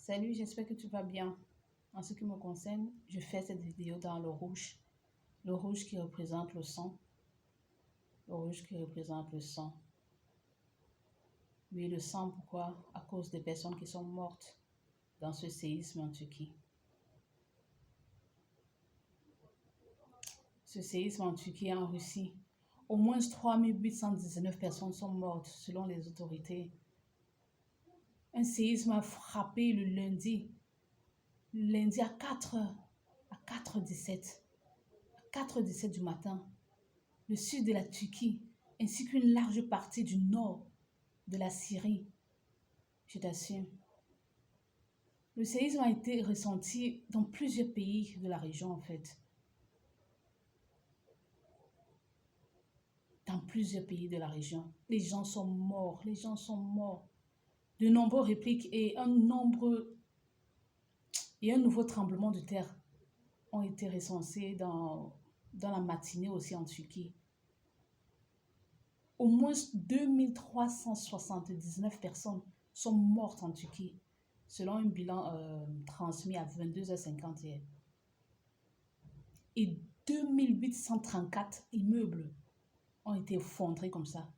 Salut, j'espère que tu vas bien. En ce qui me concerne, je fais cette vidéo dans le rouge. Le rouge qui représente le sang. Le rouge qui représente le sang. Oui, le sang, pourquoi? À cause des personnes qui sont mortes dans ce séisme en Turquie. Ce séisme en Turquie et en Russie. Au moins 3819 personnes sont mortes selon les autorités. Un séisme a frappé le lundi à 4h, à 4h17. 4h17 du matin, le sud de la Turquie, ainsi qu'une large partie du nord de la Syrie, je t'assure. Le séisme a été ressenti dans plusieurs pays de la région, en fait. Dans plusieurs pays de la région. Les gens sont morts, les gens sont morts. De nombreux répliques et un nouveau tremblement de terre ont été recensés dans la matinée aussi en Turquie. Au moins 2379 personnes sont mortes en Turquie, selon un bilan transmis à 22h51. Et 2834 immeubles ont été effondrés comme ça.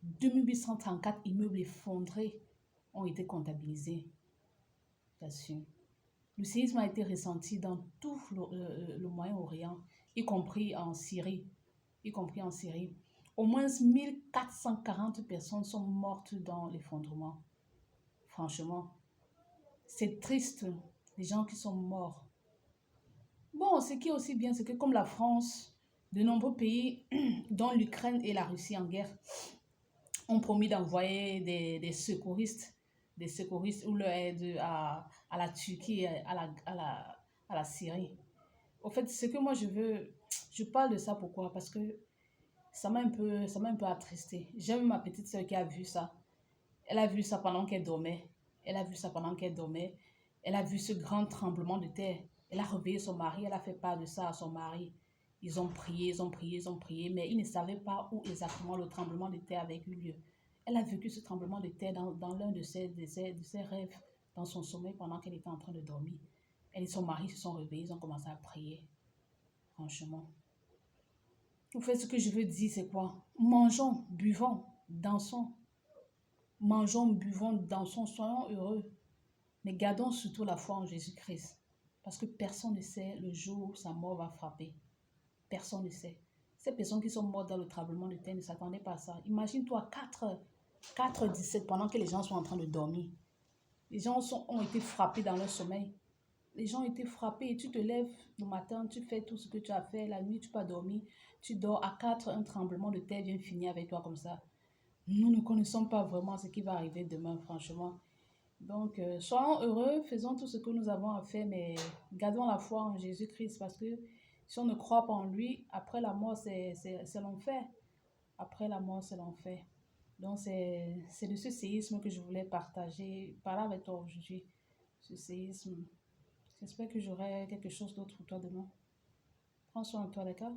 2834 immeubles effondrés ont été comptabilisés. J'assure. Le séisme a été ressenti dans tout le Moyen-Orient, y compris en Syrie. Au moins 1440 personnes sont mortes dans l'effondrement. Franchement, c'est triste, les gens qui sont morts. Bon, ce qui est aussi bien, c'est que comme la France, de nombreux pays, dont l'Ukraine et la Russie en guerre, ont promis d'envoyer des secouristes ou leur aide à la Turquie, à la Syrie. Au fait, ce que moi je veux, je parle de ça pourquoi? Parce que ça m'a un peu attristé. J'aime ma petite soeur qui a vu ça. Elle a vu ça pendant qu'elle dormait. Elle a vu ça pendant qu'elle dormait. Elle a vu ce grand tremblement de terre. Elle a réveillé son mari. Elle a fait part de ça à son mari. Ils ont prié, mais ils ne savaient pas où exactement le tremblement de terre avait eu lieu. Elle a vécu ce tremblement de terre dans l'un de ses rêves, dans son sommeil pendant qu'elle était en train de dormir. Elle et son mari se sont réveillés, ils ont commencé à prier. Franchement. Vous faites ce que je veux dire, c'est quoi? Mangeons, buvons, dansons. Mangeons, buvons, dansons, soyons heureux. Mais gardons surtout la foi en Jésus-Christ. Parce que personne ne sait le jour où sa mort va frapper. Personne ne sait. Ces personnes qui sont mortes dans le tremblement de terre ne s'attendaient pas à ça. Imagine-toi 4h17 pendant que les gens sont en train de dormir. Les gens ont été frappés dans leur sommeil. Les gens ont été frappés et tu te lèves le matin, tu fais tout ce que tu as fait. La nuit, tu peux dormir. Tu dors à 4, un tremblement de terre vient finir avec toi comme ça. Nous ne connaissons pas vraiment ce qui va arriver demain, franchement. Donc, soyons heureux, faisons tout ce que nous avons à faire, mais gardons la foi en Jésus-Christ parce que si on ne croit pas en lui, après la mort, c'est l'enfer. Après la mort, c'est l'enfer. Donc, c'est de ce séisme que je voulais parler avec toi aujourd'hui. Ce séisme. J'espère que j'aurai quelque chose d'autre pour toi demain. Prends soin de toi, d'accord?